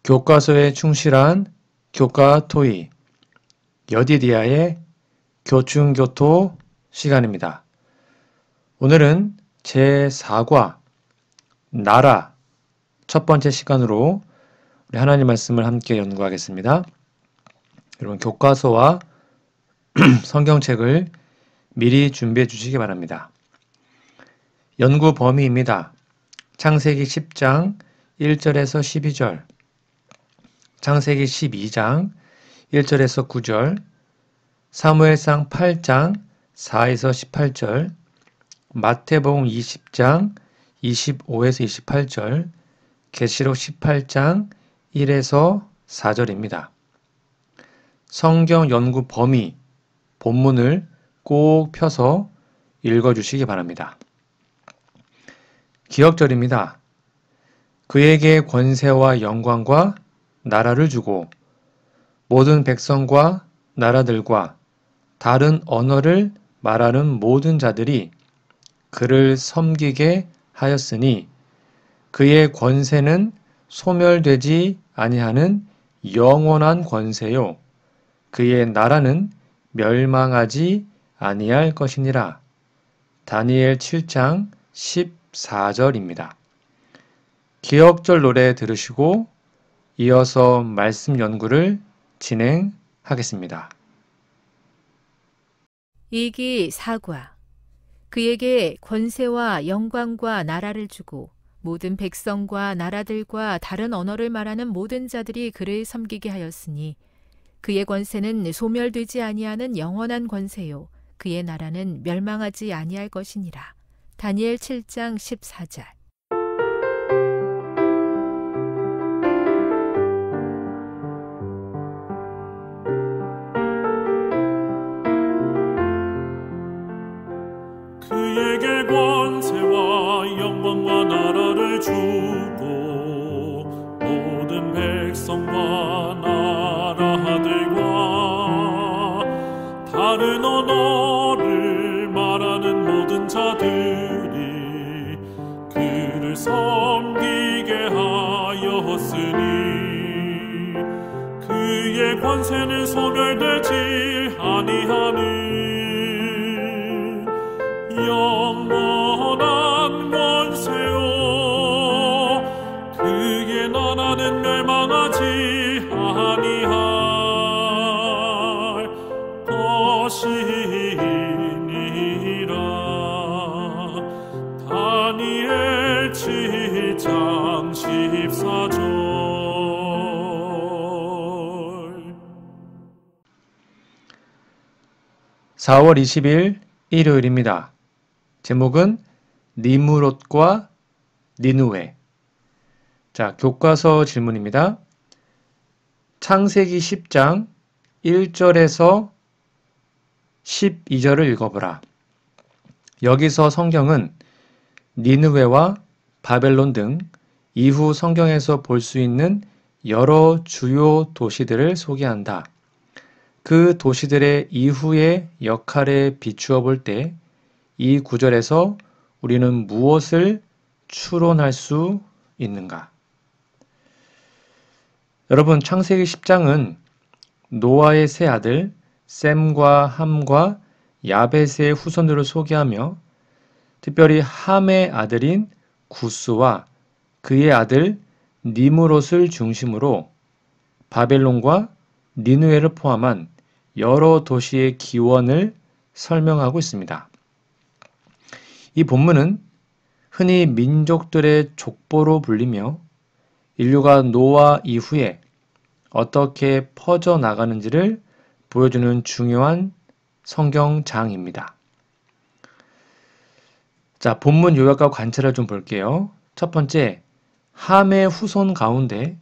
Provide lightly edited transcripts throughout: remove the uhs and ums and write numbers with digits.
교과서에 충실한 교과토이 여디디아의 교충교토 시간입니다. 오늘은 제4과 나라 첫 번째 시간으로 우리 하나님 말씀을 함께 연구하겠습니다. 여러분 교과서와 성경책을 미리 준비해 주시기 바랍니다. 연구 범위입니다. 창세기 10장 1절에서 12절, 창세기 12장 1절에서 9절, 사무엘상 8장 4에서 18절, 마태복음 20장 25에서 28절, 계시록 18장 1에서 4절입니다. 성경 연구 범위, 본문을 꼭 펴서 읽어주시기 바랍니다. 기억절입니다. 그에게 권세와 영광과 나라를 주고 모든 백성과 나라들과 다른 언어를 말하는 모든 자들이 그를 섬기게 하였으니 그의 권세는 소멸되지 아니하는 영원한 권세요 그의 나라는 멸망하지 아니할 것이니라. 다니엘 7장 14절입니다. 기억절 노래 들으시고 이어서 말씀 연구를 진행하겠습니다. 이기 4과 그에게 권세와 영광과 나라를 주고 모든 백성과 나라들과 다른 언어를 말하는 모든 자들이 그를 섬기게 하였으니 그의 권세는 소멸되지 아니하는 영원한 권세요 그의 나라는 멸망하지 아니할 것이니라. 다니엘 7장 14절. 그에게 권세와 영광과 나라를 주고 모든 백성과 나라들과 다른 언어를 말하는 모든 자들이 그를 섬기게 하였으니 그의 권세는 소멸되지 아니하는 영원한 권세요 그의 나라는 멸망하지 아니할 것이니라. 다니엘 7장 14절. 4월 20일 일요일입니다. 제목은 니므롯과 니느웨. 자, 교과서 질문입니다. 창세기 10장 1절에서 12절을 읽어보라. 여기서 성경은 니느웨와 바벨론 등 이후 성경에서 볼 수 있는 여러 주요 도시들을 소개한다. 그 도시들의 이후의 역할에 비추어 볼 때 이 구절에서 우리는 무엇을 추론할 수 있는가? 여러분, 창세기 10장은 노아의 세 아들 셈과 함과 야벳의 후손들을 소개하며 특별히 함의 아들인 구스와 그의 아들 니므롯을 중심으로 바벨론과 니느웨를 포함한 여러 도시의 기원을 설명하고 있습니다. 이 본문은 흔히 민족들의 족보로 불리며 인류가 노아 이후에 어떻게 퍼져나가는지를 보여주는 중요한 성경장입니다. 자, 본문 요약과 관찰을 좀 볼게요. 첫 번째, 함의 후손 가운데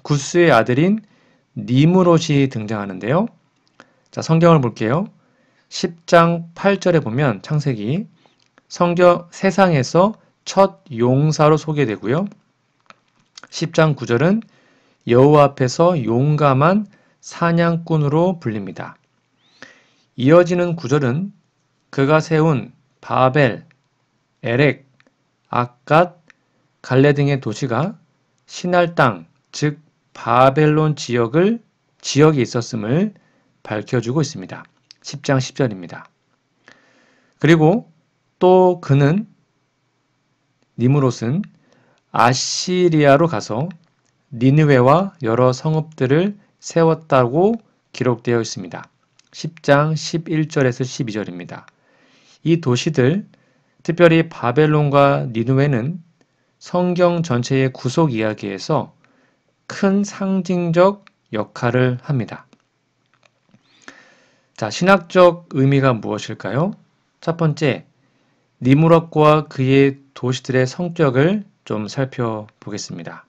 구스의 아들인 니므롯이 등장하는데요. 자, 성경을 볼게요. 10장 8절에 보면 창세기 성경 세상에서 첫 용사로 소개되고요. 10장 9절은 여호와 앞에서 용감한 사냥꾼으로 불립니다. 이어지는 9절은 그가 세운 바벨, 에렉, 아갓, 갈레 등의 도시가 신할 땅, 즉 바벨론 지역이 있었음을 밝혀주고 있습니다. 10장 10절입니다. 그리고 또 니므롯은 아시리아로 가서 니느웨와 여러 성읍들을 세웠다고 기록되어 있습니다. 10장 11절에서 12절입니다. 이 도시들, 특별히 바벨론과 니느웨는 성경 전체의 구속 이야기에서 큰 상징적 역할을 합니다. 자, 신학적 의미가 무엇일까요? 첫 번째, 니므롯과 그의 도시들의 성격을 좀 살펴보겠습니다.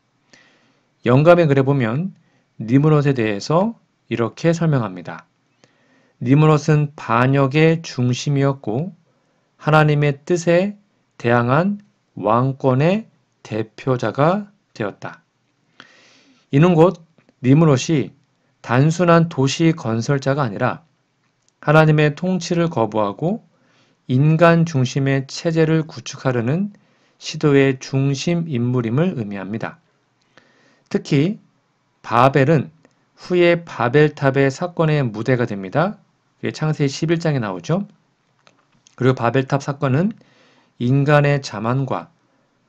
영감의 글에 보면 니므롯에 대해서 이렇게 설명합니다. 니므롯은 반역의 중심이었고 하나님의 뜻에 대항한 왕권의 대표자가 되었다. 이는 곧 니므롯이 단순한 도시 건설자가 아니라 하나님의 통치를 거부하고 인간 중심의 체제를 구축하려는 시도의 중심 인물임을 의미합니다. 특히 바벨은 후에 바벨탑의 사건의 무대가 됩니다. 그게 창세기 11장에 나오죠. 그리고 바벨탑 사건은 인간의 자만과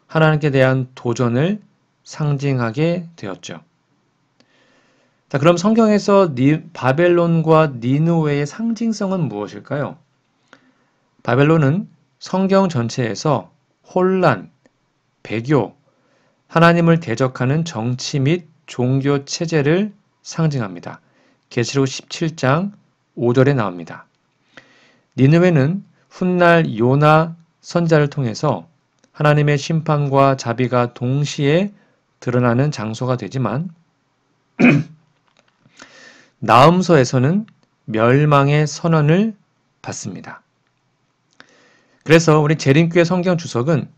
하나님께 대한 도전을 상징하게 되었죠. 자, 그럼 성경에서 바벨론과 니느웨의 상징성은 무엇일까요? 바벨론은 성경 전체에서 혼란, 배교, 하나님을 대적하는 정치 및 종교 체제를 상징합니다. 계시록 17장 5절에 나옵니다. 니느웨는 훗날 요나 선자를 통해서 하나님의 심판과 자비가 동시에 드러나는 장소가 되지만 나음서에서는 멸망의 선언을 받습니다. 그래서 우리 재림교회 성경 주석은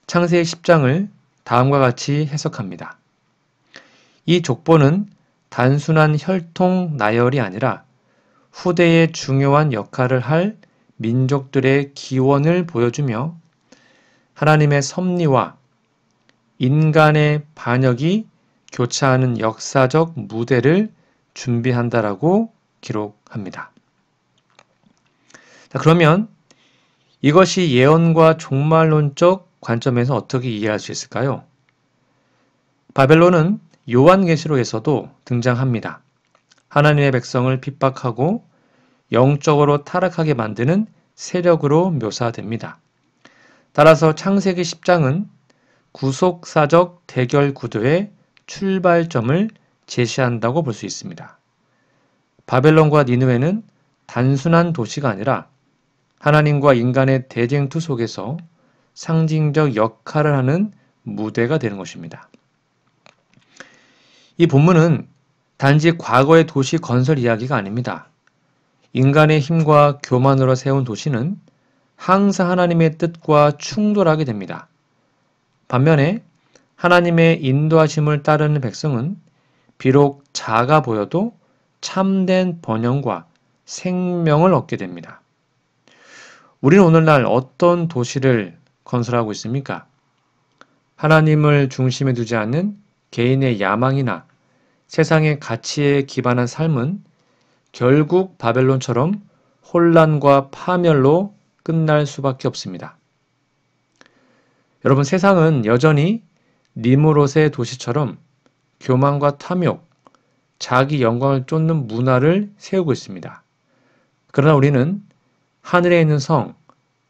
창세기 10장을 다음과 같이 해석합니다. 이 족보는 단순한 혈통 나열이 아니라 후대에 중요한 역할을 할 민족들의 기원을 보여주며 하나님의 섭리와 인간의 반역이 교차하는 역사적 무대를 준비한다라고 기록합니다. 자, 그러면 이것이 예언과 종말론적 관점에서 어떻게 이해할 수 있을까요? 바벨론은 요한계시록에서도 등장합니다. 하나님의 백성을 핍박하고 영적으로 타락하게 만드는 세력으로 묘사됩니다. 따라서 창세기 10장은 구속사적 대결 구도의 출발점을 제시한다고 볼 수 있습니다. 바벨론과 니느웨는 단순한 도시가 아니라 하나님과 인간의 대쟁투 속에서 상징적 역할을 하는 무대가 되는 것입니다. 이 본문은 단지 과거의 도시 건설 이야기가 아닙니다. 인간의 힘과 교만으로 세운 도시는 항상 하나님의 뜻과 충돌하게 됩니다. 반면에 하나님의 인도하심을 따르는 백성은 비록 작아 보여도 참된 번영과 생명을 얻게 됩니다. 우리는 오늘날 어떤 도시를 건설하고 있습니까? 하나님을 중심에 두지 않는 개인의 야망이나 세상의 가치에 기반한 삶은 결국 바벨론처럼 혼란과 파멸로 끝날 수밖에 없습니다. 여러분, 세상은 여전히 니므롯의 도시처럼 교만과 탐욕, 자기 영광을 쫓는 문화를 세우고 있습니다. 그러나 우리는 하늘에 있는 성,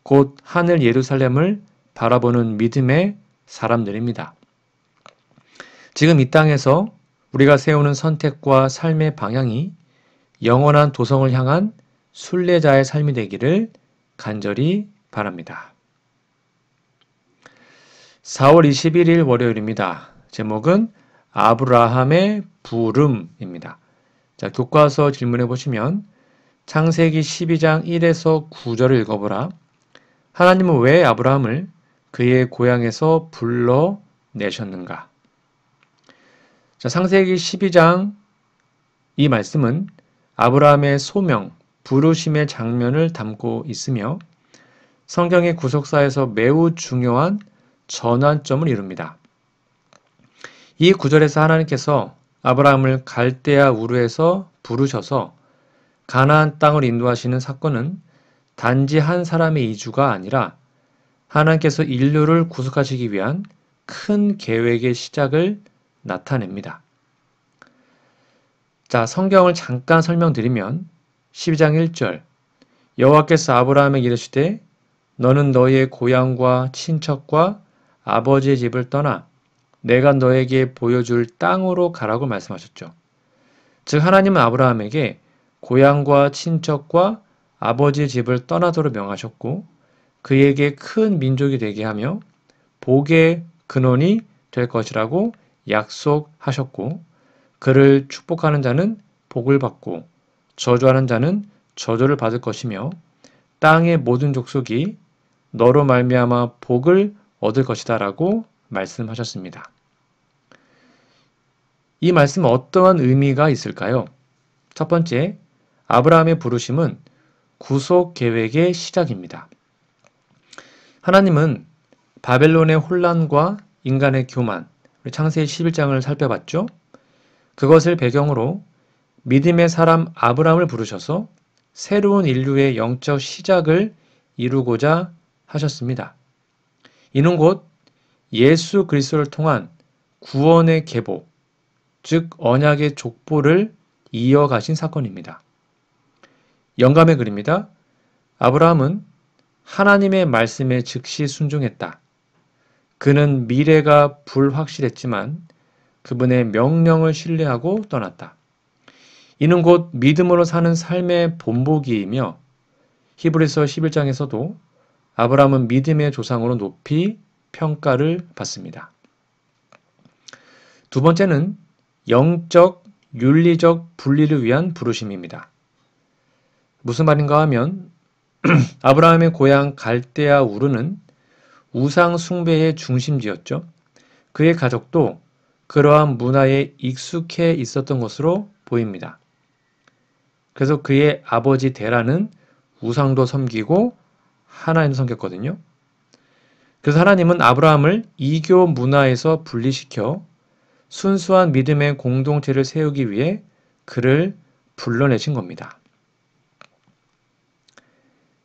곧 하늘 예루살렘을 바라보는 믿음의 사람들입니다. 지금 이 땅에서 우리가 세우는 선택과 삶의 방향이 영원한 도성을 향한 순례자의 삶이 되기를 간절히 바랍니다. 4월 21일 월요일입니다. 제목은 아브라함의 부름입니다. 자, 교과서 질문해 보시면 창세기 12장 1에서 9절을 읽어보라. 하나님은 왜 아브라함을 그의 고향에서 불러내셨는가? 자, 창세기 12장 이 말씀은 아브라함의 소명, 부르심의 장면을 담고 있으며 성경의 구속사에서 매우 중요한 전환점을 이룹니다. 이 구절에서 하나님께서 아브라함을 갈대아 우르에서 부르셔서 가나안 땅을 인도하시는 사건은 단지 한 사람의 이주가 아니라 하나님께서 인류를 구속하시기 위한 큰 계획의 시작을 나타냅니다. 자, 성경을 잠깐 설명드리면 12장 1절 여호와께서 아브라함에게 이르시되 너는 너희의 고향과 친척과 아버지의 집을 떠나 내가 너에게 보여줄 땅으로 가라고 말씀하셨죠. 즉 하나님은 아브라함에게 고향과 친척과 아버지의 집을 떠나도록 명하셨고 그에게 큰 민족이 되게 하며 복의 근원이 될 것이라고 약속하셨고 그를 축복하는 자는 복을 받고 저주하는 자는 저주를 받을 것이며 땅의 모든 족속이 너로 말미암아 복을 얻을 것이다 라고 말씀하셨습니다. 이 말씀은 어떠한 의미가 있을까요? 첫 번째, 아브라함의 부르심은 구속 계획의 시작입니다. 하나님은 바벨론의 혼란과 인간의 교만, 창세기 11장을 살펴봤죠. 그것을 배경으로 믿음의 사람 아브라함을 부르셔서 새로운 인류의 영적 시작을 이루고자 하셨습니다. 이는 곧 예수 그리스도를 통한 구원의 계보, 즉 언약의 족보를 이어가신 사건입니다. 영감의 글입니다. 아브라함은 하나님의 말씀에 즉시 순종했다. 그는 미래가 불확실했지만 그분의 명령을 신뢰하고 떠났다. 이는 곧 믿음으로 사는 삶의 본보기이며 히브리서 11장에서도 아브라함은 믿음의 조상으로 높이 평가를 받습니다. 두 번째는 영적, 윤리적 분리를 위한 부르심입니다. 무슨 말인가 하면 아브라함의 고향 갈대아 우르는 우상 숭배의 중심지였죠. 그의 가족도 그러한 문화에 익숙해 있었던 것으로 보입니다. 그래서 그의 아버지 데라는 우상도 섬기고 하나님도 섬겼거든요. 그래서 하나님은 아브라함을 이교 문화에서 분리시켜 순수한 믿음의 공동체를 세우기 위해 그를 불러내신 겁니다.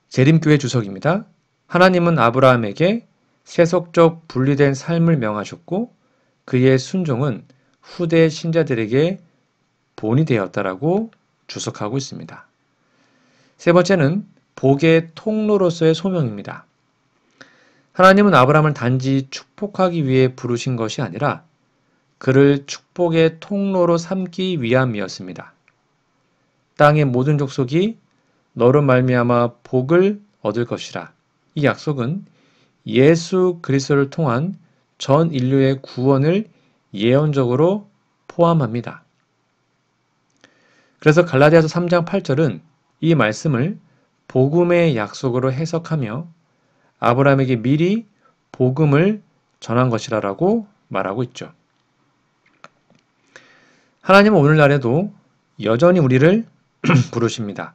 재림교회 주석입니다. 하나님은 아브라함에게 세속적 분리된 삶을 명하셨고 그의 순종은 후대 신자들에게 본이 되었다라고 주석하고 있습니다. 세 번째는 복의 통로로서의 소명입니다. 하나님은 아브라함을 단지 축복하기 위해 부르신 것이 아니라 그를 축복의 통로로 삼기 위함이었습니다. 땅의 모든 족속이 너로 말미암아 복을 얻을 것이라. 이 약속은 예수 그리스도를 통한 전 인류의 구원을 예언적으로 포함합니다. 그래서 갈라디아서 3장 8절은 이 말씀을 복음의 약속으로 해석하며 아브라함에게 미리 복음을 전한 것이라고 말하고 있죠. 하나님은 오늘날에도 여전히 우리를 부르십니다.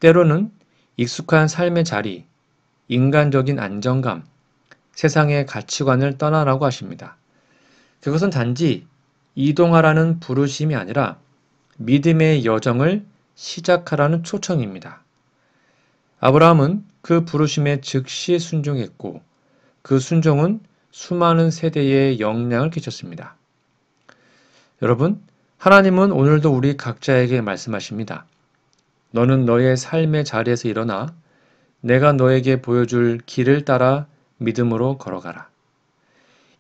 때로는 익숙한 삶의 자리, 인간적인 안정감, 세상의 가치관을 떠나라고 하십니다. 그것은 단지 이동하라는 부르심이 아니라 믿음의 여정을 시작하라는 초청입니다. 아브라함은 그 부르심에 즉시 순종했고 그 순종은 수많은 세대에 영향을 끼쳤습니다. 여러분, 하나님은 오늘도 우리 각자에게 말씀하십니다. 너는 너의 삶의 자리에서 일어나 내가 너에게 보여줄 길을 따라 믿음으로 걸어가라.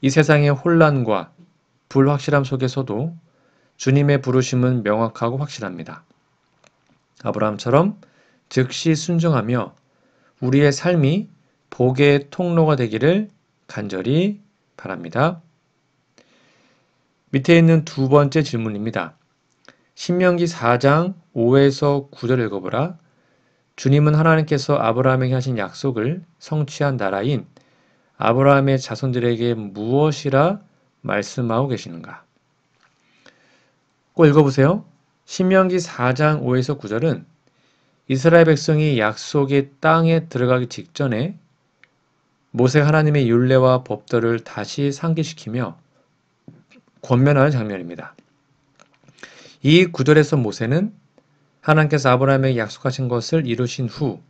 이 세상의 혼란과 불확실함 속에서도 주님의 부르심은 명확하고 확실합니다. 아브라함처럼 즉시 순종하며 우리의 삶이 복의 통로가 되기를 간절히 바랍니다. 밑에 있는 두 번째 질문입니다. 신명기 4장 5에서 9절 읽어보라. 주님은 하나님께서 아브라함에게 하신 약속을 성취한 나라인 아브라함의 자손들에게 무엇이라 말씀하고 계시는가? 꼭 읽어보세요. 신명기 4장 5에서 9절은 이스라엘 백성이 약속의 땅에 들어가기 직전에 모세가 하나님의 율례와 법도를 다시 상기시키며 권면하는 장면입니다. 이 구절에서 모세는 하나님께서 아브라함에게 약속하신 것을 이루신 후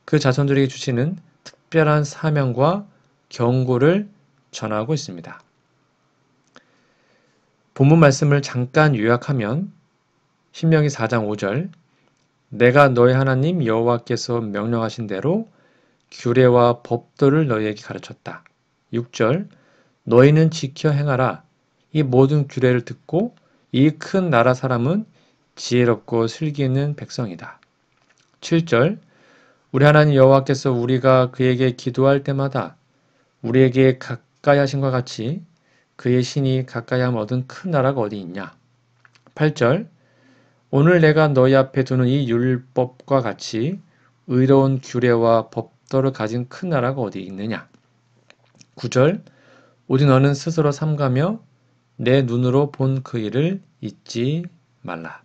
그 자손들에게 주시는 특별한 사명과 경고를 전하고 있습니다. 본문 말씀을 잠깐 요약하면 신명기 4장 5절 내가 너희 하나님 여호와께서 명령하신 대로 규례와 법도를 너희에게 가르쳤다. 6절 너희는 지켜 행하라. 이 모든 규례를 듣고 이 큰 나라 사람은 지혜롭고 슬기 있는 백성이다. 7절 우리 하나님 여호와께서 우리가 그에게 기도할 때마다 우리에게 가까이 하신 것 같이 그의 신이 가까이 함 얻은 큰 나라가 어디 있냐. 8절 오늘 내가 너희 앞에 두는 이 율법과 같이 의로운 규례와 법도를 가진 큰 나라가 어디 있느냐. 9절 오직 너는 스스로 삼가며 내 눈으로 본 그 일을 잊지 말라.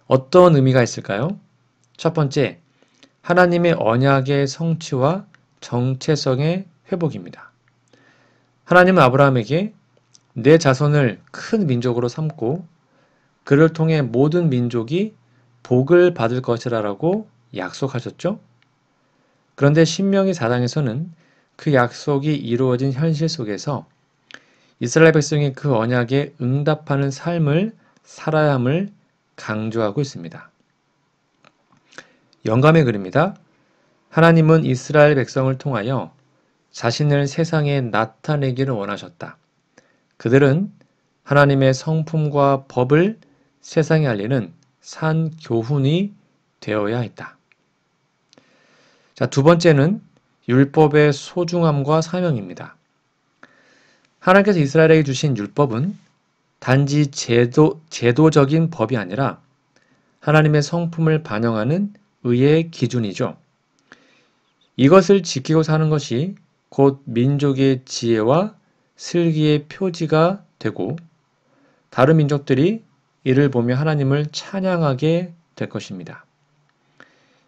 어떤 의미가 있을까요? 첫 번째, 하나님의 언약의 성취와 정체성의 회복입니다. 하나님은 아브라함에게 내 자손을 큰 민족으로 삼고 그를 통해 모든 민족이 복을 받을 것이라고 약속하셨죠? 그런데 신명기 4장에서는 그 약속이 이루어진 현실 속에서 이스라엘 백성이 그 언약에 응답하는 삶을 살아야 함을 강조하고 있습니다. 영감의 글입니다. 하나님은 이스라엘 백성을 통하여 자신을 세상에 나타내기를 원하셨다. 그들은 하나님의 성품과 법을 세상에 알리는 산 교훈이 되어야 했다. 자, 두 번째는 율법의 소중함과 사명입니다. 하나님께서 이스라엘에게 주신 율법은 단지 제도적인 법이 아니라 하나님의 성품을 반영하는 의의 기준이죠. 이것을 지키고 사는 것이 곧 민족의 지혜와 슬기의 표지가 되고 다른 민족들이 이를 보며 하나님을 찬양하게 될 것입니다.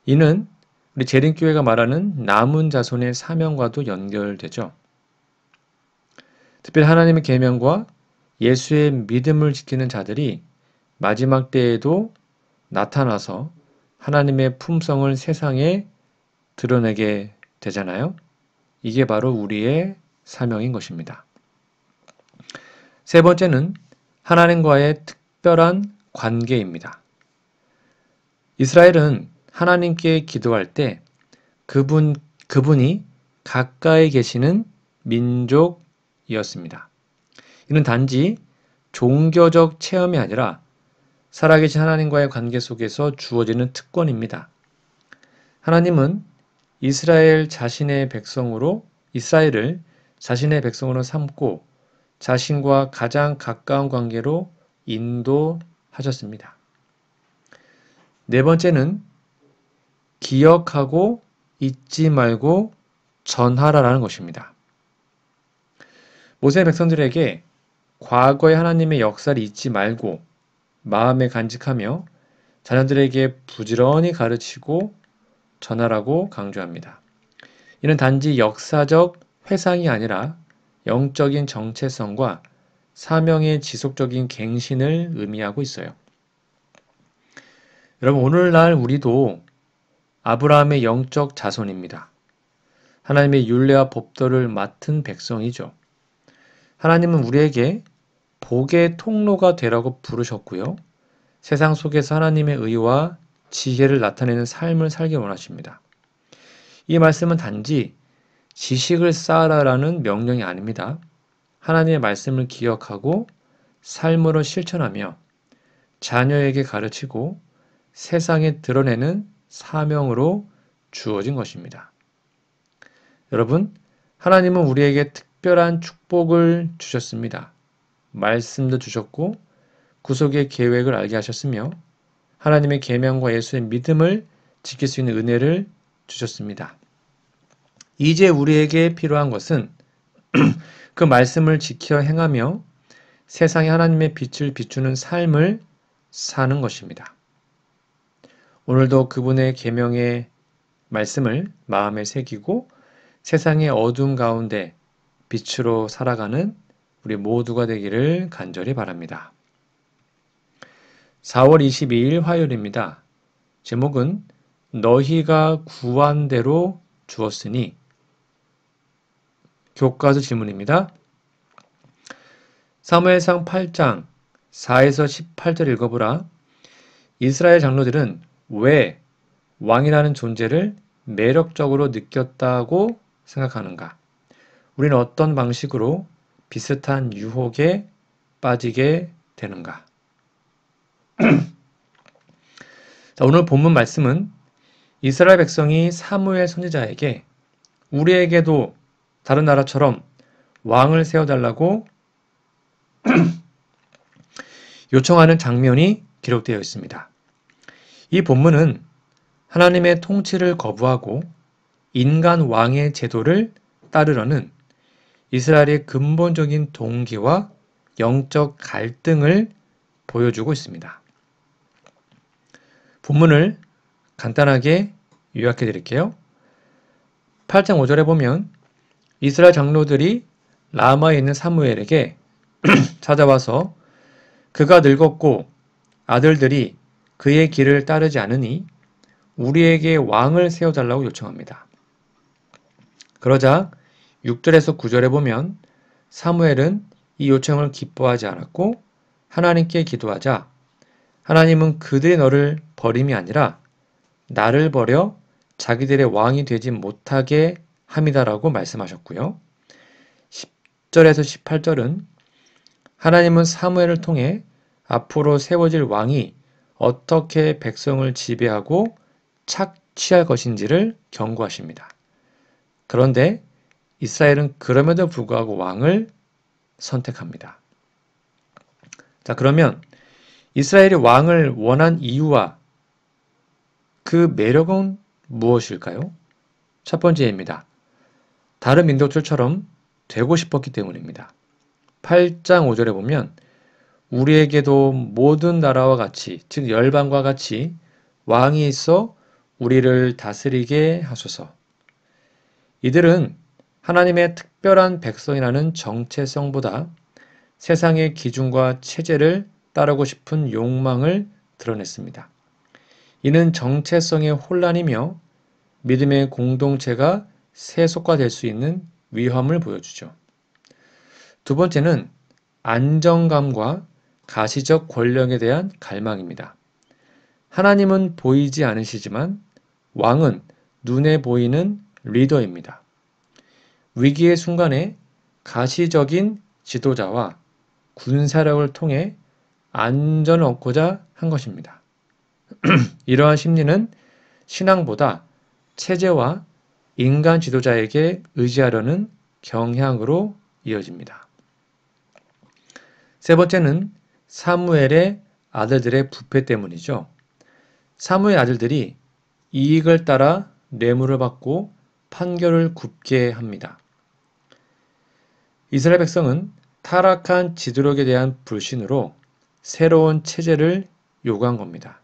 이는 우리 재림교회가 말하는 남은 자손의 사명과도 연결되죠. 특별히 하나님의 계명과 예수의 믿음을 지키는 자들이 마지막 때에도 나타나서 하나님의 품성을 세상에 드러내게 되잖아요. 이게 바로 우리의 사명인 것입니다. 세 번째는 하나님과의 특별한 관계입니다. 이스라엘은 하나님께 기도할 때 그분이 가까이 계시는 민족이었습니다. 이는 단지 종교적 체험이 아니라 살아계신 하나님과의 관계 속에서 주어지는 특권입니다. 하나님은 이스라엘을 자신의 백성으로 삼고 자신과 가장 가까운 관계로 인도하셨습니다. 네 번째는 기억하고 잊지 말고 전하라라는 것입니다. 모세의 백성들에게 과거의 하나님의 역사를 잊지 말고 마음에 간직하며 자녀들에게 부지런히 가르치고 전하라고 강조합니다. 이는 단지 역사적 회상이 아니라 영적인 정체성과 사명의 지속적인 갱신을 의미하고 있어요. 여러분, 오늘날 우리도 아브라함의 영적 자손입니다. 하나님의 율례와 법도를 맡은 백성이죠. 하나님은 우리에게 복의 통로가 되라고 부르셨고요. 세상 속에서 하나님의 의와 지혜를 나타내는 삶을 살기 원하십니다. 이 말씀은 단지 지식을 쌓아라라는 명령이 아닙니다. 하나님의 말씀을 기억하고 삶으로 실천하며 자녀에게 가르치고 세상에 드러내는 사명으로 주어진 것입니다. 여러분, 하나님은 우리에게 특별한 축복을 주셨습니다. 말씀도 주셨고 구속의 계획을 알게 하셨으며 하나님의 계명과 예수의 믿음을 지킬 수 있는 은혜를 주셨습니다. 이제 우리에게 필요한 것은 그 말씀을 지켜 행하며 세상에 하나님의 빛을 비추는 삶을 사는 것입니다. 오늘도 그분의 계명의 말씀을 마음에 새기고 세상의 어둠 가운데 빛으로 살아가는 우리 모두가 되기를 간절히 바랍니다. 4월 22일 화요일입니다. 제목은 너희가 구한 대로 주었으니. 교과서 질문입니다. 사무엘상 8장 4에서 18절 읽어보라. 이스라엘 장로들은 왜 왕이라는 존재를 매력적으로 느꼈다고 생각하는가? 우리는 어떤 방식으로 비슷한 유혹에 빠지게 되는가? 자, 오늘 본문 말씀은 이스라엘 백성이 사무엘 선지자에게 우리에게도 다른 나라처럼 왕을 세워달라고 요청하는 장면이 기록되어 있습니다. 이 본문은 하나님의 통치를 거부하고 인간 왕의 제도를 따르려는 이스라엘의 근본적인 동기와 영적 갈등을 보여주고 있습니다. 본문을 간단하게 요약해 드릴게요. 8장 5절에 보면 이스라엘 장로들이 라마에 있는 사무엘에게 찾아와서 그가 늙었고 아들들이 그의 길을 따르지 않으니 우리에게 왕을 세워달라고 요청합니다. 그러자 6절에서 9절에 보면 사무엘은 이 요청을 기뻐하지 않았고 하나님께 기도하자 하나님은 그들이 너를 버림이 아니라 나를 버려 자기들의 왕이 되지 못하게 함이다라고 말씀하셨고요. 10절에서 18절은 하나님은 사무엘을 통해 앞으로 세워질 왕이 어떻게 백성을 지배하고 착취할 것인지를 경고하십니다. 그런데 이스라엘은 그럼에도 불구하고 왕을 선택합니다. 자, 그러면 이스라엘이 왕을 원한 이유와 그 매력은 무엇일까요? 첫 번째입니다. 다른 민족들처럼 되고 싶었기 때문입니다. 8장 5절에 보면 우리에게도 모든 나라와 같이, 즉 열방과 같이 왕이 있어 우리를 다스리게 하소서. 이들은 하나님의 특별한 백성이라는 정체성보다 세상의 기준과 체제를 따르고 싶은 욕망을 드러냈습니다. 이는 정체성의 혼란이며 믿음의 공동체가 세속화될 수 있는 위험을 보여주죠. 두 번째는 안정감과 가시적 권력에 대한 갈망입니다. 하나님은 보이지 않으시지만 왕은 눈에 보이는 리더입니다. 위기의 순간에 가시적인 지도자와 군사력을 통해 안전을 얻고자 한 것입니다. 이러한 심리는 신앙보다 체제와 인간 지도자에게 의지하려는 경향으로 이어집니다. 세 번째는 사무엘의 아들들의 부패 때문이죠. 사무엘 아들들이 이익을 따라 뇌물을 받고 판결을 굽게 합니다. 이스라엘 백성은 타락한 지도력에 대한 불신으로 새로운 체제를 요구한 겁니다.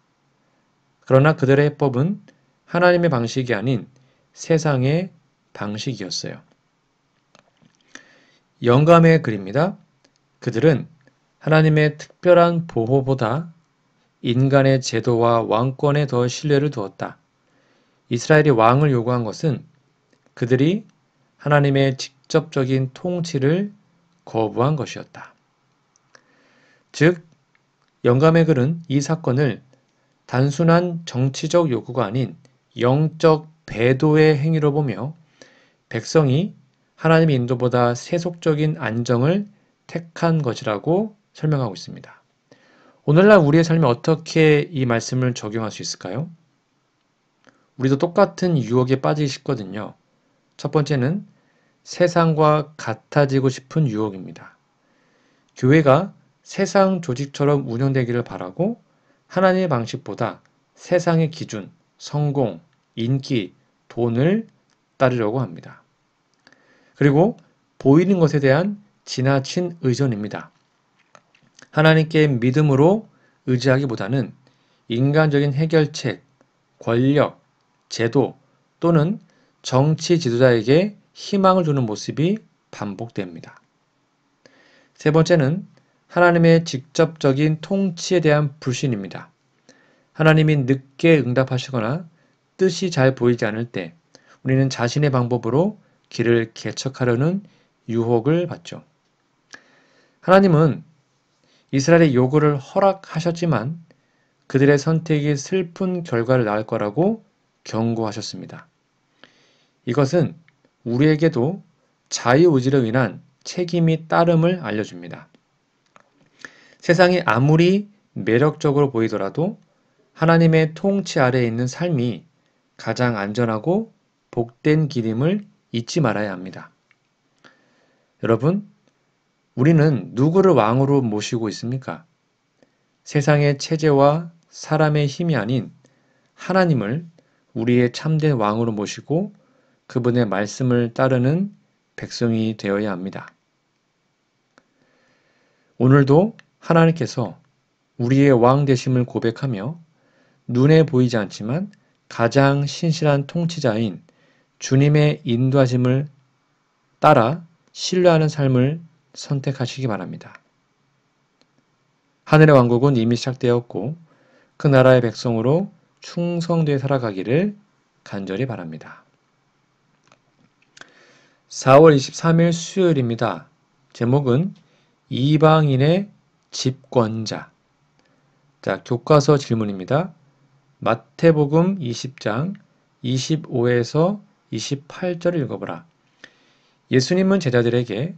그러나 그들의 해법은 하나님의 방식이 아닌 세상의 방식이었어요. 영감의 글입니다. 그들은 하나님의 특별한 보호보다 인간의 제도와 왕권에 더 신뢰를 두었다. 이스라엘이 왕을 요구한 것은 그들이 하나님의 직접적인 통치를 거부한 것이었다. 즉, 영감의 글은 이 사건을 단순한 정치적 요구가 아닌 영적 배도의 행위로 보며 백성이 하나님의 인도보다 세속적인 안정을 택한 것이라고 설명하고 있습니다. 오늘날 우리의 삶에 어떻게 이 말씀을 적용할 수 있을까요? 우리도 똑같은 유혹에 빠지기 쉽거든요. 첫 번째는 세상과 같아지고 싶은 유혹입니다. 교회가 세상 조직처럼 운영되기를 바라고 하나님의 방식보다 세상의 기준, 성공, 인기, 돈을 따르려고 합니다. 그리고 보이는 것에 대한 지나친 의존입니다. 하나님께 믿음으로 의지하기보다는 인간적인 해결책, 권력, 제도 또는 정치 지도자에게 희망을 주는 모습이 반복됩니다. 세 번째는 하나님의 직접적인 통치에 대한 불신입니다. 하나님이 늦게 응답하시거나 뜻이 잘 보이지 않을 때 우리는 자신의 방법으로 길을 개척하려는 유혹을 받죠. 하나님은 이스라엘의 요구를 허락하셨지만 그들의 선택이 슬픈 결과를 낳을 거라고 경고하셨습니다. 이것은 우리에게도 자유의지로 인한 책임이 따름을 알려줍니다. 세상이 아무리 매력적으로 보이더라도 하나님의 통치 아래에 있는 삶이 가장 안전하고 복된 길임을 잊지 말아야 합니다. 여러분, 우리는 누구를 왕으로 모시고 있습니까? 세상의 체제와 사람의 힘이 아닌 하나님을 우리의 참된 왕으로 모시고 그분의 말씀을 따르는 백성이 되어야 합니다. 오늘도 하나님께서 우리의 왕 되심을 고백하며 눈에 보이지 않지만 가장 신실한 통치자인 주님의 인도하심을 따라 신뢰하는 삶을 선택하시기 바랍니다. 하늘의 왕국은 이미 시작되었고 그 나라의 백성으로 충성되어 살아가기를 간절히 바랍니다. 4월 23일 수요일입니다. 제목은 이방인의 집권자. 자, 교과서 질문입니다. 마태복음 20장 25에서 28절을 읽어보라. 예수님은 제자들에게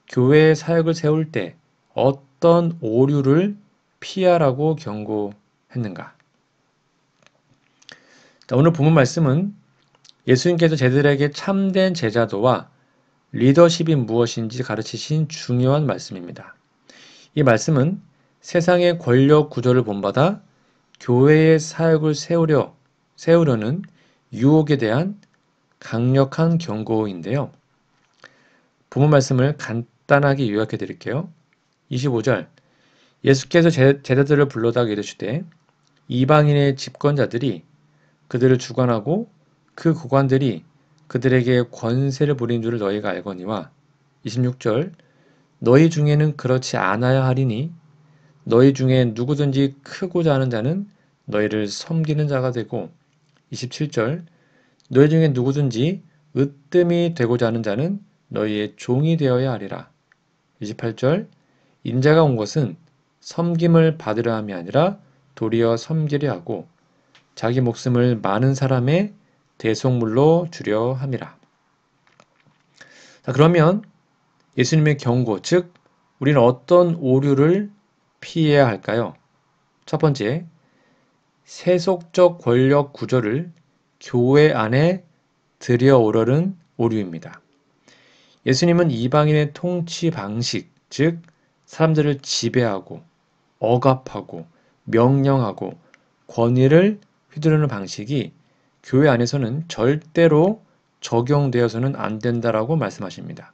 교회의 사역을 세울 때 어떤 오류를 피하라고 경고했는가? 자, 오늘 본문 말씀은 예수님께서 제자들에게 참된 제자도와 리더십이 무엇인지 가르치신 중요한 말씀입니다. 이 말씀은 세상의 권력 구조를 본받아 교회의 사역을 세우려는 유혹에 대한 강력한 경고인데요. 본문 말씀을 간단하게 요약해 드릴게요. 25절 예수께서 제자들을 불러다가 이르시되 이방인의 집권자들이 그들을 주관하고 그 고관들이 그들에게 권세를 부린 줄을 너희가 알거니와 26절 너희 중에는 그렇지 않아야 하리니 너희 중에 누구든지 크고자 하는 자는 너희를 섬기는 자가 되고 27절 너희 중에 누구든지 으뜸이 되고자 하는 자는 너희의 종이 되어야 하리라. 28절 인자가 온 것은 섬김을 받으려 함이 아니라 도리어 섬기려 하고 자기 목숨을 많은 사람의 대속물로 주려 함이라. 자, 그러면 예수님의 경고, 즉 우리는 어떤 오류를 피해야 할까요? 첫 번째, 세속적 권력 구조를 교회 안에 들여오려는 오류입니다. 예수님은 이방인의 통치 방식, 즉 사람들을 지배하고 억압하고 명령하고 권위를 휘두르는 방식이 교회 안에서는 절대로 적용되어서는 안 된다라고 말씀하십니다.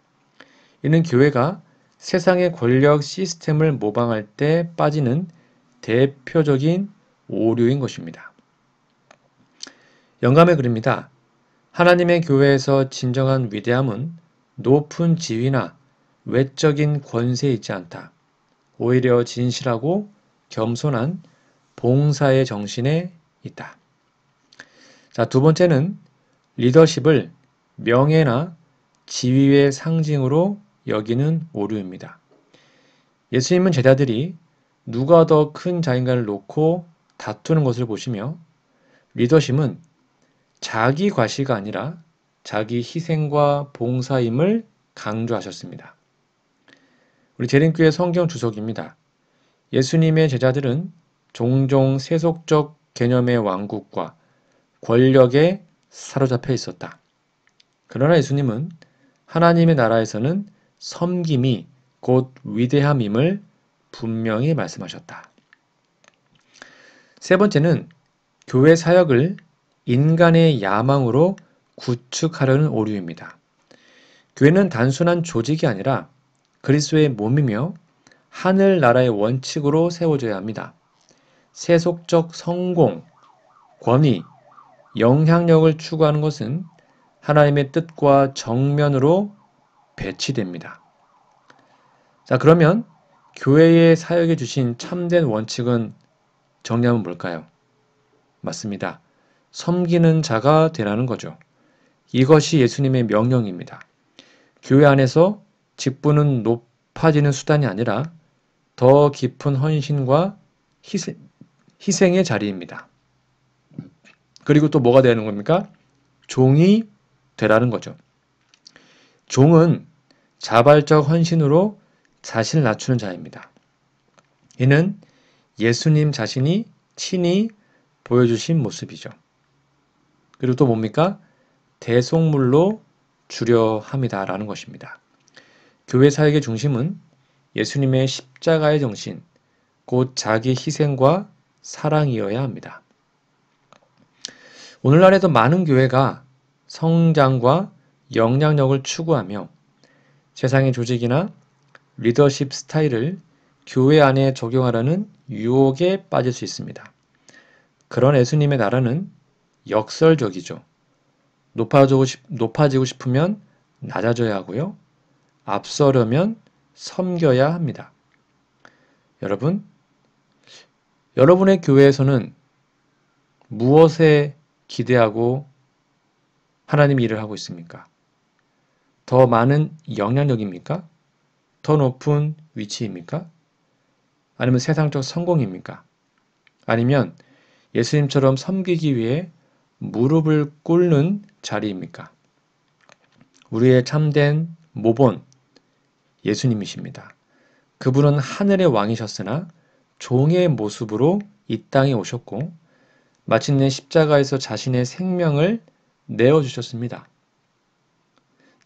이는 교회가 세상의 권력 시스템을 모방할 때 빠지는 대표적인 오류인 것입니다. 영감의 글입니다. 하나님의 교회에서 진정한 위대함은 높은 지위나 외적인 권세에 있지 않다. 오히려 진실하고 겸손한 봉사의 정신에 있다. 자, 두 번째는 리더십을 명예나 지위의 상징으로 여기는 오류입니다. 예수님은 제자들이 누가 더 큰 자인가를 놓고 다투는 것을 보시며 리더십은 자기 과시가 아니라 자기 희생과 봉사임을 강조하셨습니다. 우리 재림교회 성경 주석입니다. 예수님의 제자들은 종종 세속적 개념의 왕국과 권력에 사로잡혀 있었다. 그러나 예수님은 하나님의 나라에서는 섬김이 곧 위대함임을 분명히 말씀하셨다. 세 번째는 교회 사역을 인간의 야망으로 구축하려는 오류입니다. 교회는 단순한 조직이 아니라 그리스도의 몸이며 하늘나라의 원칙으로 세워져야 합니다. 세속적 성공, 권위, 영향력을 추구하는 것은 하나님의 뜻과 정면으로 배치됩니다. 자, 그러면 교회의 사역에 주신 참된 원칙은 정리하면 뭘까요? 맞습니다. 섬기는 자가 되라는 거죠. 이것이 예수님의 명령입니다. 교회 안에서 직분은 높아지는 수단이 아니라 더 깊은 헌신과 희생의 자리입니다. 그리고 또 뭐가 되는 겁니까? 종이 되라는 거죠. 종은 자발적 헌신으로 자신을 낮추는 자입니다. 이는 예수님 자신이 친히 보여주신 모습이죠. 그리고 또 뭡니까? 대속물로 주려 함이다라는 것입니다. 교회 사역의 중심은 예수님의 십자가의 정신, 곧 자기 희생과 사랑이어야 합니다. 오늘날에도 많은 교회가 성장과 영향력을 추구하며 세상의 조직이나 리더십 스타일을 교회 안에 적용하려는 유혹에 빠질 수 있습니다. 그런 예수님의 나라는 역설적이죠. 높아지고 싶으면 낮아져야 하고요. 앞서려면 섬겨야 합니다. 여러분, 여러분의 교회에서는 무엇에 기대하고 하나님 일을 하고 있습니까? 더 많은 영향력입니까? 더 높은 위치입니까? 아니면 세상적 성공입니까? 아니면 예수님처럼 섬기기 위해 무릎을 꿇는 자리입니까? 우리의 참된 모본 예수님이십니다. 그분은 하늘의 왕이셨으나 종의 모습으로 이 땅에 오셨고 마침내 십자가에서 자신의 생명을 내어주셨습니다.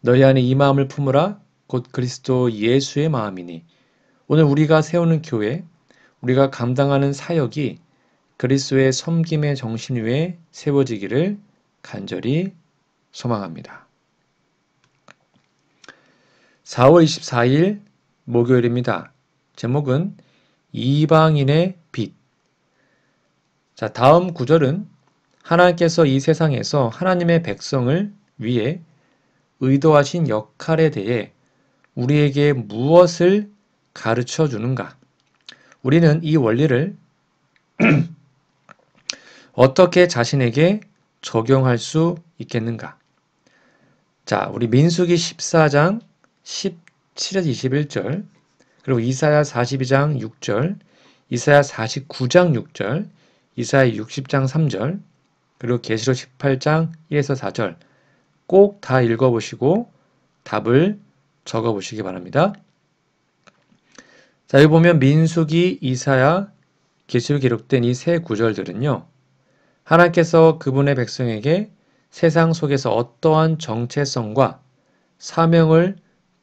너희 안에 이 마음을 품으라 곧 그리스도 예수의 마음이니. 오늘 우리가 세우는 교회, 우리가 감당하는 사역이 그리스도의 섬김의 정신 위에 세워지기를 간절히 소망합니다. 4월 24일 목요일입니다. 제목은 이방인의 빛. 자, 다음 구절은 하나님께서 이 세상에서 하나님의 백성을 위해 의도하신 역할에 대해 우리에게 무엇을 가르쳐 주는가? 우리는 이 원리를 어떻게 자신에게 적용할 수 있겠는가? 자, 우리 민수기 14장 17에서 21절, 그리고 이사야 42장 6절, 이사야 49장 6절, 이사야 60장 3절, 그리고 계시록 18장 1에서 4절 꼭 다 읽어보시고 답을 적어보시기 바랍니다. 자, 여기 보면 민수기, 이사야, 계시록에 기록된 이 세 구절들은요. 하나님께서 그분의 백성에게 세상 속에서 어떠한 정체성과 사명을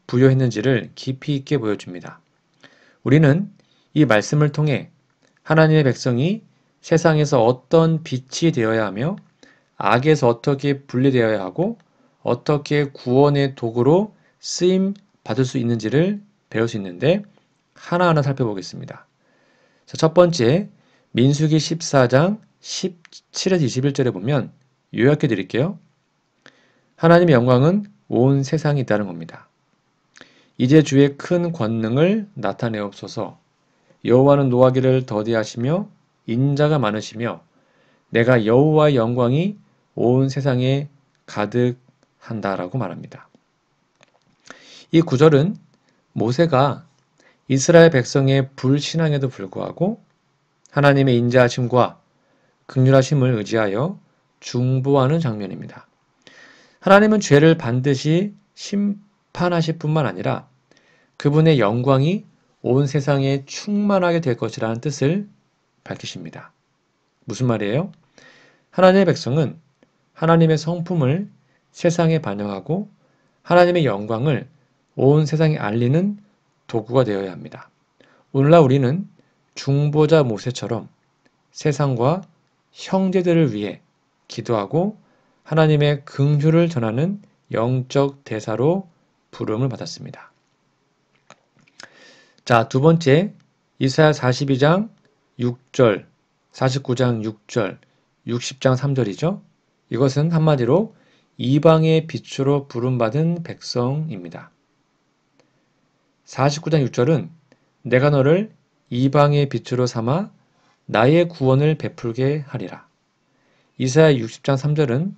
부여했는지를 깊이 있게 보여줍니다. 우리는 이 말씀을 통해 하나님의 백성이 세상에서 어떤 빛이 되어야 하며 악에서 어떻게 분리되어야 하고 어떻게 구원의 도구로 쓰임 받을 수 있는지를 배울 수 있는데 하나하나 살펴보겠습니다. 자, 첫 번째 민수기 14장 17에서 21절에 보면 요약해 드릴게요. 하나님의 영광은 온 세상에 있다는 겁니다. 이제 주의 큰 권능을 나타내옵소서. 여호와는 노하기를 더디하시며 인자가 많으시며 내가 여호와의 영광이 온 세상에 가득한다라고 말합니다. 이 구절은 모세가 이스라엘 백성의 불신앙에도 불구하고 하나님의 인자하심과 긍휼하심을 의지하여 중보하는 장면입니다. 하나님은 죄를 반드시 심판하실 뿐만 아니라 그분의 영광이 온 세상에 충만하게 될 것이라는 뜻을 밝히십니다. 무슨 말이에요? 하나님의 백성은 하나님의 성품을 세상에 반영하고 하나님의 영광을 온 세상에 알리는 도구가 되어야 합니다. 오늘날 우리는 중보자 모세처럼 세상과 형제들을 위해 기도하고 하나님의 긍휼을 전하는 영적 대사로 부름을 받았습니다. 자, 두 번째 이사야 42장 6절, 49장 6절, 60장 3절이죠. 이것은 한마디로 이방의 빛으로 부름받은 백성입니다. 49장 6절은 내가 너를 이방의 빛으로 삼아 나의 구원을 베풀게 하리라. 이사야 60장 3절은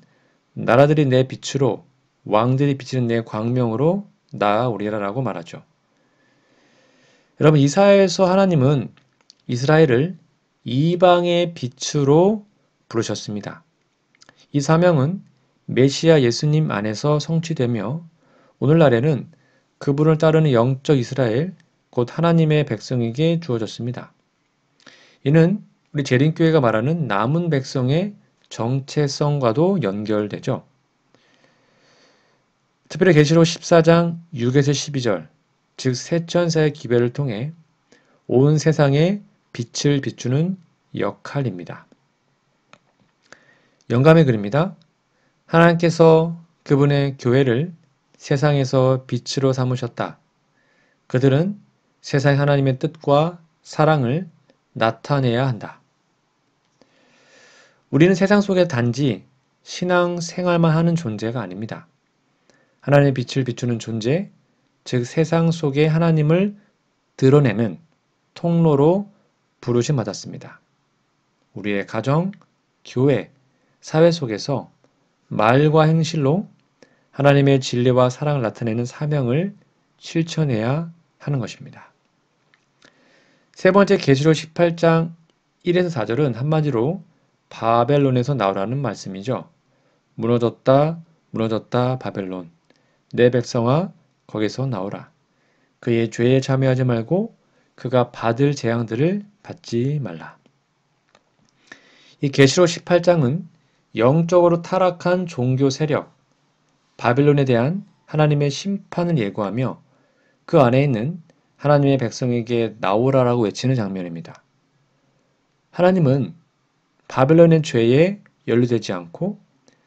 나라들이 내 빛으로 왕들이 비치는 내 광명으로 나아오리라 라고 말하죠. 여러분, 이사야에서 하나님은 이스라엘을 이방의 빛으로 부르셨습니다. 이 사명은 메시아 예수님 안에서 성취되며 오늘날에는 그분을 따르는 영적 이스라엘, 곧 하나님의 백성에게 주어졌습니다. 이는 우리 재림교회가 말하는 남은 백성의 정체성과도 연결되죠. 특별히 계시록 14장 6에서 12절, 즉 세 천사의 기별을 통해 온 세상에 빛을 비추는 역할입니다. 영감의 글입니다. 하나님께서 그분의 교회를 세상에서 빛으로 삼으셨다. 그들은 세상 하나님의 뜻과 사랑을 나타내야 한다. 우리는 세상 속에 단지 신앙 생활만 하는 존재가 아닙니다. 하나님의 빛을 비추는 존재, 즉 세상 속에 하나님을 드러내는 통로로 부르심 받았습니다. 우리의 가정, 교회, 사회 속에서 말과 행실로 하나님의 진리와 사랑을 나타내는 사명을 실천해야 하는 것입니다. 세 번째 계시록 18장 1에서 4절은 한마디로 바벨론에서 나오라는 말씀이죠. 무너졌다, 무너졌다 바벨론. 내 백성아 거기서 나오라. 그의 죄에 참여하지 말고 그가 받을 재앙들을 받지 말라. 이 계시록 18장은 영적으로 타락한 종교 세력, 바빌론에 대한 하나님의 심판을 예고하며 그 안에 있는 하나님의 백성에게 나오라라고 외치는 장면입니다. 하나님은 바벨론의 죄에 연루되지 않고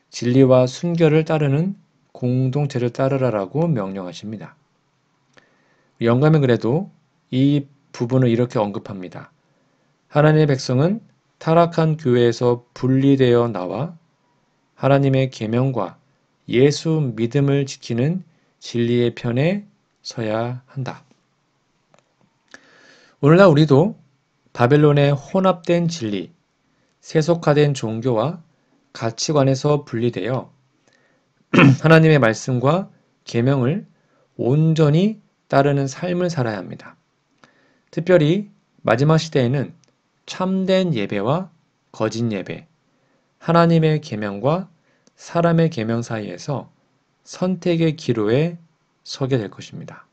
진리와 순결을 따르는 공동체를 따르라라고 명령하십니다. 영감의 글에도 이 부분을 이렇게 언급합니다. 하나님의 백성은 타락한 교회에서 분리되어 나와 하나님의 계명과 예수 믿음을 지키는 진리의 편에 서야 한다. 오늘날 우리도 바벨론의 혼합된 진리, 세속화된 종교와 가치관에서 분리되어 하나님의 말씀과 계명을 온전히 따르는 삶을 살아야 합니다. 특별히 마지막 시대에는 참된 예배와 거짓 예배, 하나님의 계명과 사람의 계명 사이에서 선택의 기로에 서게 될 것입니다.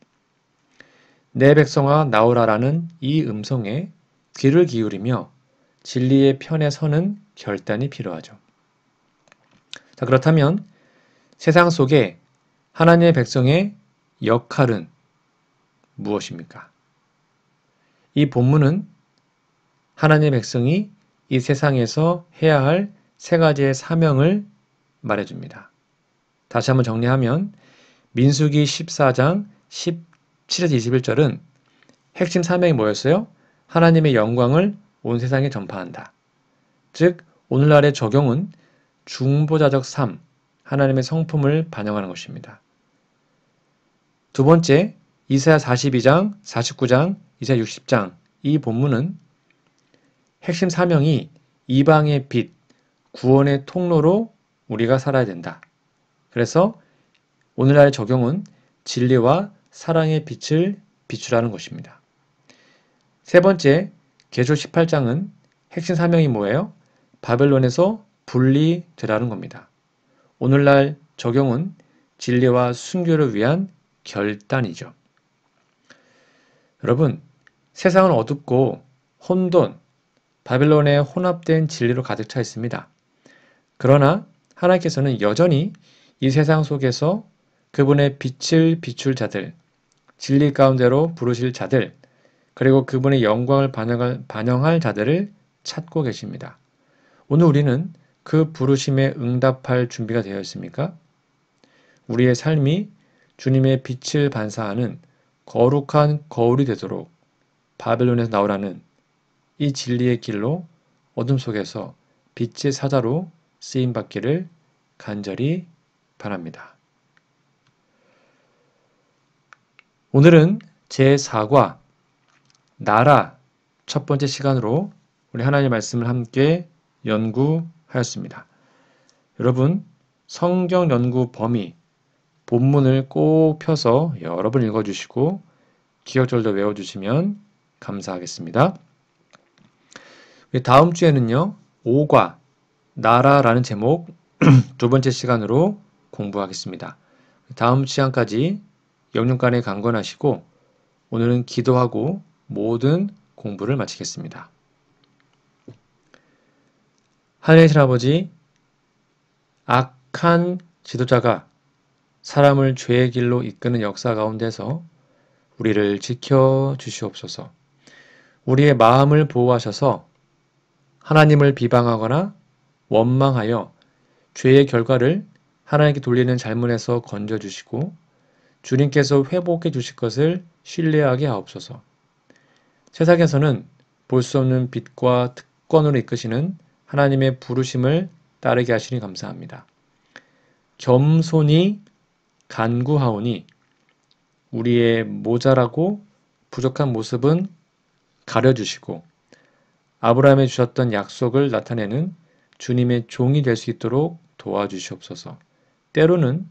내 백성아 나오라라는 이 음성에 귀를 기울이며 진리의 편에 서는 결단이 필요하죠. 자, 그렇다면 세상 속에 하나님의 백성의 역할은 무엇입니까? 이 본문은 하나님의 백성이 이 세상에서 해야 할 세 가지의 사명을 말해줍니다. 다시 한번 정리하면 민수기 14장 17에서 21절은 핵심 사명이 뭐였어요? 하나님의 영광을 온 세상에 전파한다. 즉 오늘날의 적용은 중보자적 삶, 하나님의 성품을 반영하는 것입니다. 두 번째, 이사야 42장, 49장, 이사야 60장 이 본문은 핵심 사명이 이방의 빛, 구원의 통로로 우리가 살아야 된다. 그래서 오늘날의 적용은 진리와 사랑의 빛을 비추라는 것입니다. 세 번째, 계시록 18장은 핵심 사명이 뭐예요? 바벨론에서 분리되라는 겁니다. 오늘날 적용은 진리와 순교를 위한 결단이죠. 여러분, 세상은 어둡고 혼돈, 바벨론의 혼합된 진리로 가득 차 있습니다. 그러나 하나님께서는 여전히 이 세상 속에서 그분의 빛을 비출 자들, 진리 가운데로 부르실 자들, 그리고 그분의 영광을 반영할 자들을 찾고 계십니다. 오늘 우리는 그 부르심에 응답할 준비가 되어 있습니까? 우리의 삶이 주님의 빛을 반사하는 거룩한 거울이 되도록 바벨론에서 나오라는 이 진리의 길로 어둠 속에서 빛의 사자로 쓰임받기를 간절히 바랍니다. 오늘은 제4과 나라 첫 번째 시간으로 우리 하나님의 말씀을 함께 연구하였습니다. 여러분, 성경 연구 범위, 본문을 꼭 펴서 여러 번 읽어주시고 기억절도 외워주시면 감사하겠습니다. 다음 주에는요, 5과 나라라는 제목 두 번째 시간으로 공부하겠습니다. 다음 시간까지 영육간에 강건하시고 오늘은 기도하고 모든 공부를 마치겠습니다. 하늘의 아버지, 악한 지도자가 사람을 죄의 길로 이끄는 역사 가운데서 우리를 지켜 주시옵소서. 우리의 마음을 보호하셔서 하나님을 비방하거나 원망하여 죄의 결과를 하나님께 돌리는 잘못에서 건져주시고 주님께서 회복해 주실 것을 신뢰하게 하옵소서. 세상에서는 볼 수 없는 빛과 특권으로 이끄시는 하나님의 부르심을 따르게 하시니 감사합니다. 겸손히 간구하오니 우리의 모자라고 부족한 모습은 가려주시고 아브라함에 주셨던 약속을 나타내는 주님의 종이 될 수 있도록 도와주시옵소서. 때로는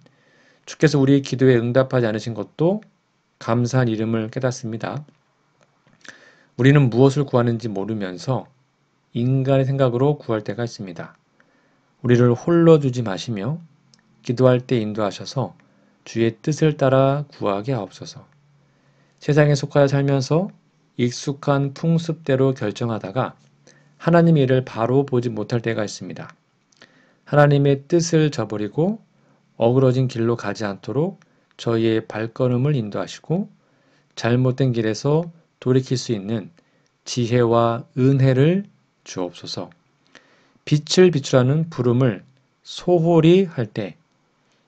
주께서 우리의 기도에 응답하지 않으신 것도 감사한 이름을 깨닫습니다. 우리는 무엇을 구하는지 모르면서 인간의 생각으로 구할 때가 있습니다. 우리를 홀로 두지 마시며 기도할 때 인도하셔서 주의 뜻을 따라 구하게 하옵소서. 세상에 속하여 살면서 익숙한 풍습대로 결정하다가 하나님의 일을 바로 보지 못할 때가 있습니다. 하나님의 뜻을 저버리고 어그러진 길로 가지 않도록 저희의 발걸음을 인도하시고 잘못된 길에서 돌이킬 수 있는 지혜와 은혜를 주옵소서. 빛을 비추라는 부름을 소홀히 할 때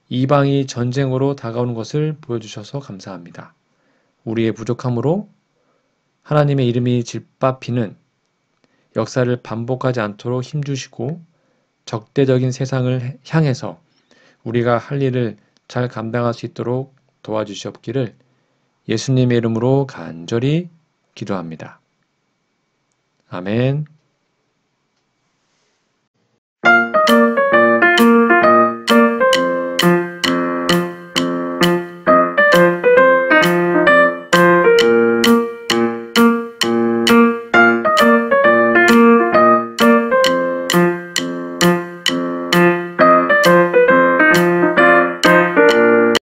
이방이 전쟁으로 다가오는 것을 보여주셔서 감사합니다. 우리의 부족함으로 하나님의 이름이 짓밟히는 역사를 반복하지 않도록 힘주시고 적대적인 세상을 향해서 우리가 할 일을 잘 감당할 수 있도록 도와주시옵기를 예수님의 이름으로 간절히 기도합니다. 아멘.